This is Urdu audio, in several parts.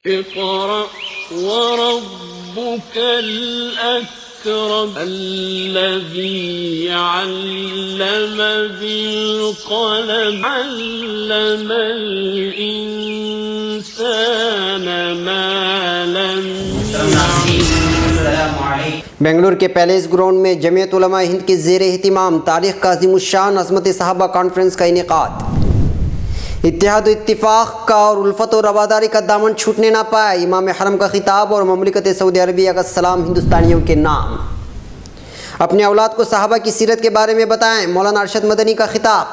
اقرأ وربك الأكرم الذي علم بالقلم علم الإنسان ما لم يعلم. بنگلور کے پیلیس گراؤنڈ میں جمعیت علماء ہند کے زیر اہتمام تاریخ کا عظیم الشان عظمت صحابہ کانفرنس کا انعقاد. اتحاد و اتفاق کا اور الفت و رواداری کا دامن چھوٹنے نہ پائے. امام حرم کا خطاب اور مملکت سعودی عربیہ کا سلام ہندوستانیوں کے نام. اپنے اولاد کو صحابہ کی سیرت کے بارے میں بتائیں. مولانا ارشد مدنی کا خطاب.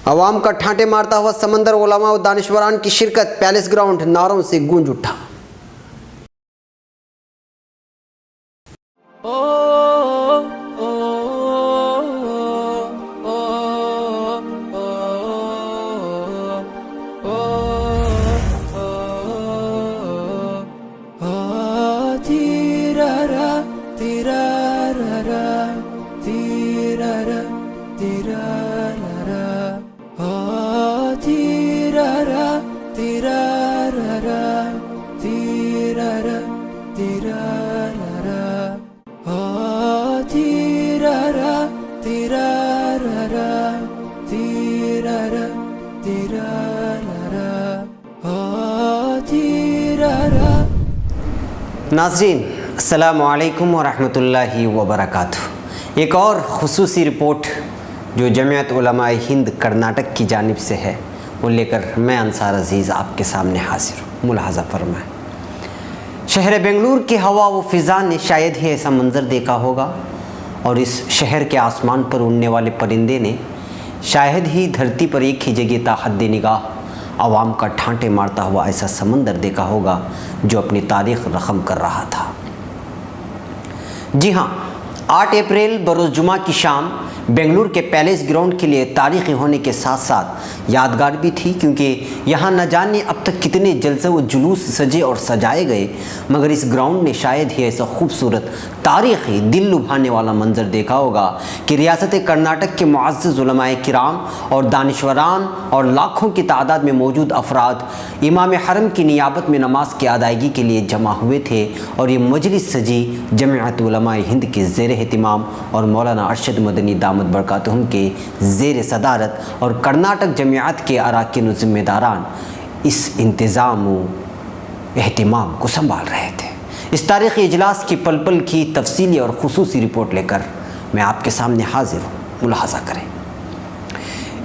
عوام کا ٹھانٹے مارتا ہوا سمندر، علماء و دانشوران کی شرکت. پیلیس گراؤنڈ نعروں سے گونج اٹھا. ناظرین السلام علیکم ورحمۃ اللہ وبرکاتہ. ایک اور خصوصی رپورٹ جو جمعیت علماء ہند کرناٹک کی جانب سے ہے وہ لے کر میں انصار عزیز آپ کے سامنے حاضر ہوں. ملاحظہ فرمائیں. شہر بنگلور کی ہوا و فضا نے شاید ہی ایسا منظر دیکھا ہوگا، اور اس شہر کے آسمان پر اڑنے والے پرندے نے شاید ہی دھرتی پر ایک ہی جگہ تا حد نگاہ عوام کا ٹھانٹے مارتا ہوا ایسا سمندر دیکھا ہوگا جو اپنی تاریخ رقم کر رہا تھا. جی ہاں، 8 اپریل بروز جمعہ کی شام بنگلور کے پیلیس گراؤنڈ کے لیے تاریخی ہونے کے ساتھ ساتھ یادگار بھی تھی، کیونکہ یہاں نہ جانے اب تک کتنے جلسے و جلوس سجے اور سجائے گئے، مگر اس گراؤنڈ نے شاید ہی ایسا خوبصورت تاریخی دل لبھانے والا منظر دیکھا ہوگا کہ ریاست کرناٹک کے معزز علماء کرام اور دانشوران اور لاکھوں کی تعداد میں موجود افراد امام حرم کی نیابت میں نماز کی ادائیگی کے لیے جمع ہوئے تھے. اور یہ مجلس سجی جمعیت علماء ہند کے زیر اہتمام اور مولانا ارشد مدنی دامت برکاتہم کے زیر صدارت اور کرناٹک جمعیت کے اراکین و ذمہ داران اس انتظام و اہتمام کو سنبھال رہے تھے. اس تاریخی اجلاس کی پل پل کی تفصیلی اور خصوصی رپورٹ لے کر میں آپ کے سامنے حاضر ہوں. ملاحظہ کریں.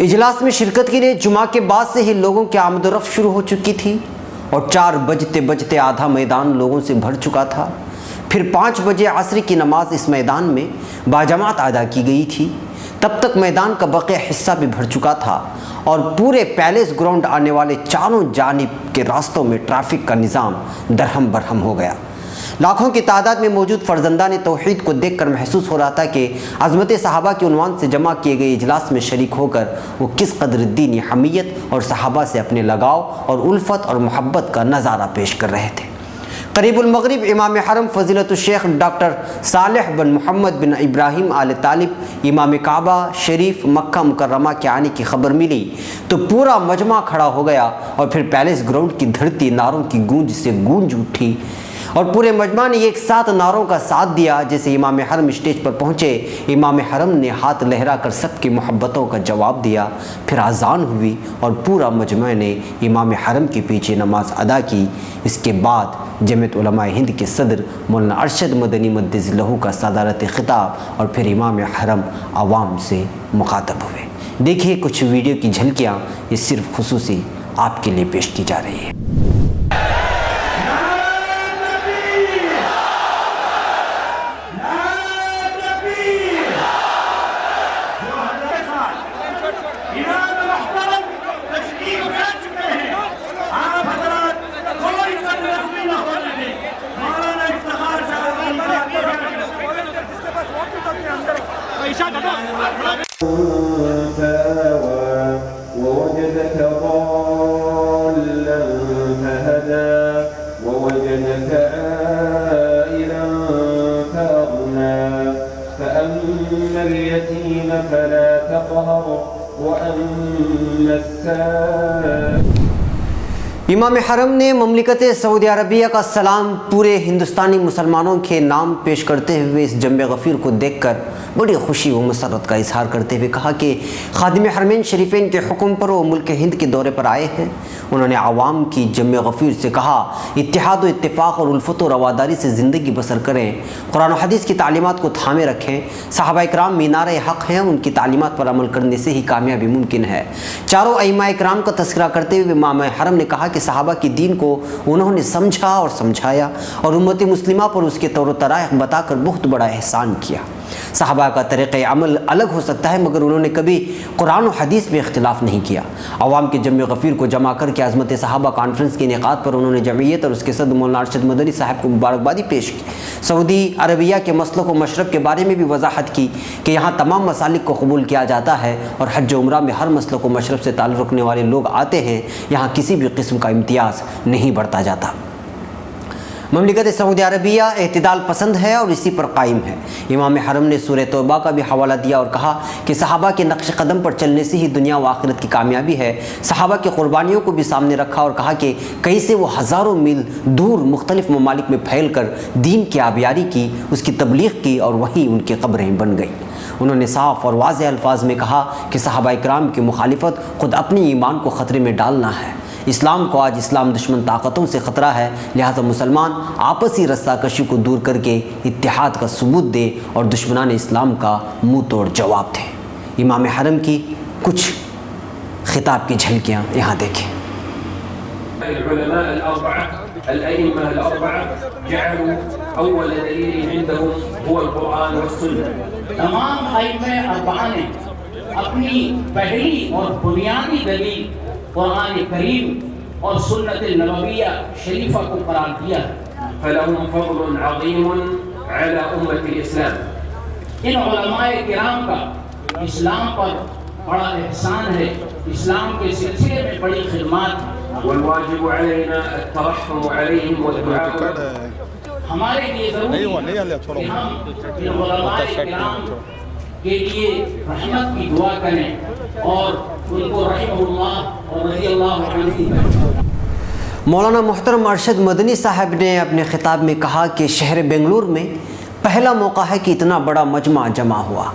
اجلاس میں شرکت کے لیے جمعہ کے بعد سے ہی لوگوں کی آمد و رفت شروع ہو چکی تھی، اور 4 بجتے بجتے آدھا میدان لوگوں سے بھر چکا تھا. پھر 5 بجے عصر کی نماز اس میدان میں باجماعت ادا کی گئی تھی. تب تک میدان کا بقیہ حصہ بھی بھر چکا تھا، اور پورے پیلیس گراؤنڈ آنے والے چاروں جانب کے راستوں میں ٹریفک کا نظام درہم برہم ہو گیا. لاکھوں کی تعداد میں موجود فرزندان توحید کو دیکھ کر محسوس ہو رہا تھا کہ عظمت صحابہ کے عنوان سے جمع کیے گئے اجلاس میں شریک ہو کر وہ کس قدر دینی حمیت اور صحابہ سے اپنے لگاؤ اور الفت اور محبت کا نظارہ پیش کر رہے تھے. قریب المغرب امام حرم فضیلت الشیخ ڈاکٹر صالح بن محمد بن ابراہیم آل طالب امام کعبہ شریف مکہ مکرمہ کے آنے کی خبر ملی تو پورا مجمع کھڑا ہو گیا، اور پھر پیلیس گراؤنڈ کی دھرتی نعروں کی گونج سے گونج اٹھی، اور پورے مجمع نے ایک ساتھ نعروں کا ساتھ دیا. جیسے امام حرم اسٹیج پر پہنچے، امام حرم نے ہاتھ لہرا کر سب کی محبتوں کا جواب دیا. پھر اذان ہوئی اور پورا مجمع نے امام حرم کے پیچھے نماز ادا کی. اس کے بعد جمعیت علماء ہند کے صدر مولانا ارشد مدنی مدظ لہو کا صدارت خطاب، اور پھر امام حرم عوام سے مخاطب ہوئے. دیکھیے کچھ ویڈیو کی جھلکیاں، یہ صرف خصوصی آپ کے لیے پیش کی جا رہی ہے. ووجدك ضالا فهدى ووجدك عائلا فأغنى فأما اليتيم فلا تقهر وأما السائل امام حرم نے مملکت سعودی عربیہ کا سلام پورے ہندوستانی مسلمانوں کے نام پیش کرتے ہوئے اس جنب غفیر کو دیکھ کر بڑی خوشی و مسرت کا اظہار کرتے ہوئے کہا کہ خادم حرمین شریفین کے حکم پر وہ ملک ہند کے دورے پر آئے ہیں۔ انہوں نے عوام کی جنب غفیر سے کہا اتحاد و اتفاق اور الفت و رواداری سے زندگی بسر کریں، قرآن و حدیث کی تعلیمات کو تھامے رکھیں، صحابہ اکرام مینار حق ہیں، ان کی تعلیمات پر عمل کرنے سے ہی کامیابی ممکن ہے۔ چاروں ائمہ اکرام کا تذکرہ کرتے ہوئے امام حرم نے کہا کہ صحابہ کی دین کو انہوں نے سمجھا اور سمجھایا اور امت مسلمہ پر اس کے طور و طرائق بتا کر بہت بڑا احسان کیا۔ صحابہ کا طریقہ عمل الگ ہو سکتا ہے مگر انہوں نے کبھی قرآن و حدیث میں اختلاف نہیں کیا۔ عوام کے جنب غفیر کو جمع کر کے عظمت صحابہ کانفرنس کے انعقاد پر انہوں نے جمعیت اور اس کے صدر مولانا ارشد مدنی صاحب کو مبارکبادی پیش کی۔ سعودی عربیہ کے مسلک و مشرب کے بارے میں بھی وضاحت کی کہ یہاں تمام مسالک کو قبول کیا جاتا ہے اور حج و عمرہ میں ہر مسلک و مشرب سے تعلق رکھنے والے لوگ آتے ہیں، یہاں کسی بھی قسم کا امتیاز نہیں بڑھتا جاتا۔ مملکت سعودی عربیہ اعتدال پسند ہے اور اسی پر قائم ہے۔ امام حرم نے سورہ توبہ کا بھی حوالہ دیا اور کہا کہ صحابہ کے نقش قدم پر چلنے سے ہی دنیا و آخرت کی کامیابی ہے۔ صحابہ کی قربانیوں کو بھی سامنے رکھا اور کہا کہ کیسے وہ ہزاروں میل دور مختلف ممالک میں پھیل کر دین کی آبیاری کی، اس کی تبلیغ کی اور وہیں ان کی قبریں بن گئیں۔ انہوں نے صاف اور واضح الفاظ میں کہا کہ صحابہ اکرام کی مخالفت خود اپنی ایمان کو خطرے میں ڈالنا ہے۔ اسلام کو آج اسلام دشمن طاقتوں سے خطرہ ہے، لہذا مسلمان آپسی رسہ کشی کو دور کر کے اتحاد کا ثبوت دے اور دشمنان اسلام کا منہ توڑ جواب دے۔ امام حرم کی کچھ خطاب کی جھلکیاں یہاں دیکھیں۔ العلماء الأربعة الأئمة الأربعة جعلوا أول دليل عندهم هو القرآن والسنة۔ تمام ائمہ اربعہ نے اپنی پہلی اور بنیادی دلیل قرآن کریم اور سنت نبویہ شریفہ کو قرار دیا۔ فلهم فضل عظيم على أمة الإسلام۔ ان علماء کرام کا اسلام پر بڑا احسان ہے، اسلام کے سلسلے میں بڑی خدمات ہیں۔ والواجب علينا الترحم عليهم والدعاء۔ ہمارے لیے ضروری ہے کہ ہم ان علماء کرام کے لیے رحمت کی دعا کریں اور ان کو رحمہ اللہ اور رضی اللہ عنہ۔ مولانا محترم ارشد مدنی صاحب نے اپنے خطاب میں کہا کہ شہر بنگلور میں پہلا موقع ہے کہ اتنا بڑا مجمع جمع ہوا۔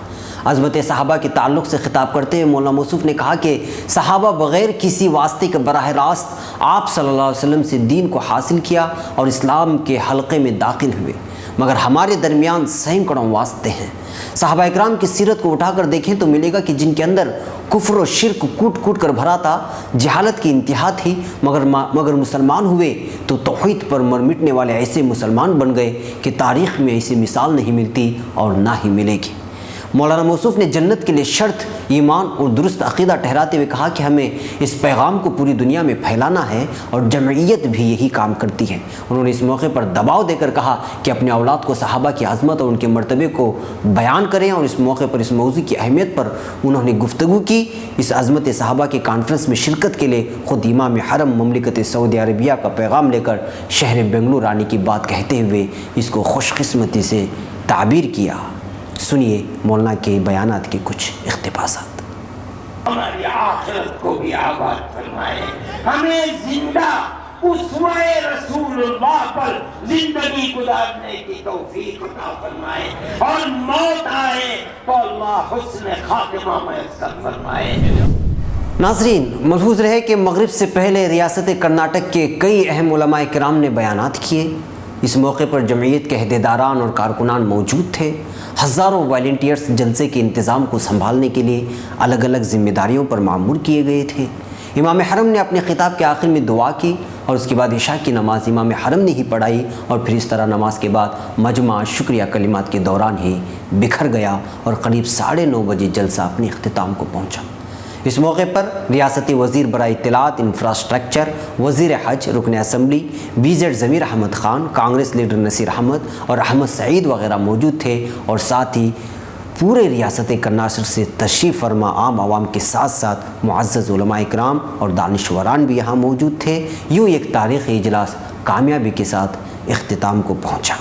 عظمت صحابہ کے تعلق سے خطاب کرتے ہوئے مولانا موصوف نے کہا کہ صحابہ بغیر کسی واسطے کے براہ راست آپ صلی اللہ علیہ وسلم سے دین کو حاصل کیا اور اسلام کے حلقے میں داخل ہوئے، مگر ہمارے درمیان سینکڑوں واسطے ہیں۔ صحابہ اکرام کی سیرت کو اٹھا کر دیکھیں تو ملے گا کہ جن کے اندر کفر و شرک کوٹ کوٹ کر بھرا تھا، جہالت کی انتہا تھی، مگر مسلمان ہوئے تو توحید پر مر مٹنے والے ایسے مسلمان بن گئے کہ تاریخ میں ایسی مثال نہیں ملتی اور نہ ہی ملے گی۔ مولانا موصوف نے جنت کے لیے شرط ایمان اور درست عقیدہ ٹھہراتے ہوئے کہا کہ ہمیں اس پیغام کو پوری دنیا میں پھیلانا ہے اور جمعیت بھی یہی کام کرتی ہے۔ انہوں نے اس موقع پر دباؤ دے کر کہا کہ اپنے اولاد کو صحابہ کی عظمت اور ان کے مرتبے کو بیان کریں، اور اس موقع پر اس موضوع کی اہمیت پر انہوں نے گفتگو کی۔ اس عظمت صحابہ کے کانفرنس میں شرکت کے لیے خود امام حرم مملکت سعودی عربیہ کا پیغام لے کر شہر بنگلور آنے کی بات کہتے ہوئے اس کو خوش قسمتی سے تعبیر کیا۔ سنیے مولانا کے بیانات کے کچھ اقتباسات۔ ہماری آخرت کو بھی آباد فرمائے، ہمیں زندہ اسوہ رسول اللہ پر زندگی گزارنے کی توفیق عطا فرمائے، اور موت آئے تو اللہ حسن خاتمہ میسر فرمائے۔ ناظرین، ملحوظ رہے کہ مغرب سے پہلے ریاست کرناٹک کے کئی اہم علماء کرام نے بیانات کیے۔ اس موقع پر جمعیت کے عہدیداران اور کارکنان موجود تھے۔ ہزاروں والنٹیئرز جلسے کے انتظام کو سنبھالنے کے لیے الگ الگ ذمہ داریوں پر معمور کیے گئے تھے۔ امام حرم نے اپنے خطاب کے آخر میں دعا کی اور اس کے بعد عشاء کی نماز امام حرم نے ہی پڑھائی، اور پھر اس طرح نماز کے بعد مجمع شکریہ کلمات کے دوران ہی بکھر گیا اور قریب 9:30 بجے جلسہ اپنے اختتام کو پہنچا۔ اس موقع پر ریاستی وزیر برائے اطلاعات، انفراسٹرکچر، وزیر حج، رکن اسمبلی BZ ضمیر احمد خان، کانگریس لیڈر نصیر احمد اور احمد سعید وغیرہ موجود تھے، اور ساتھ ہی پورے ریاست کرناٹک سے تشریف فرما عام عوام کے ساتھ ساتھ معزز علماء اکرام اور دانشوران بھی یہاں موجود تھے۔ یوں ایک تاریخی اجلاس کامیابی کے ساتھ اختتام کو پہنچا۔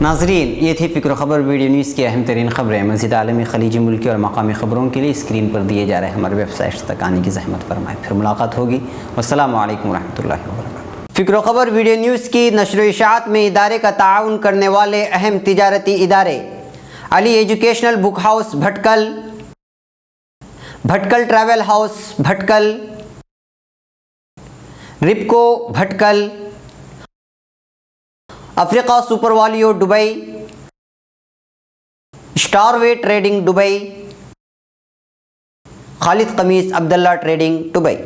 ناظرین یہ تھی فکر و خبر ویڈیو نیوز کی اہم ترین خبریں. مزید عالمی خلیجی ملکی اور مقامی خبروں کے لیے اسکرین پر دیے جا رہے ہمارے ویب سائٹس تک آنے کی زحمت فرمائیں. پھر ملاقات ہوگی. والسلام علیکم ورحمۃ اللہ وبرکاتہ. فکر و خبر ویڈیو نیوز کی نشر و اشاعت میں ادارے کا تعاون کرنے والے اہم تجارتی ادارے علی educational book house بھٹکل، بھٹکل travel house بھٹکل، رپکو بھٹکل، افریقہ سپر والیو دبئی، اسٹار وے ٹریڈنگ دبئی، خالد قمیص عبداللہ ٹریڈنگ دبئی.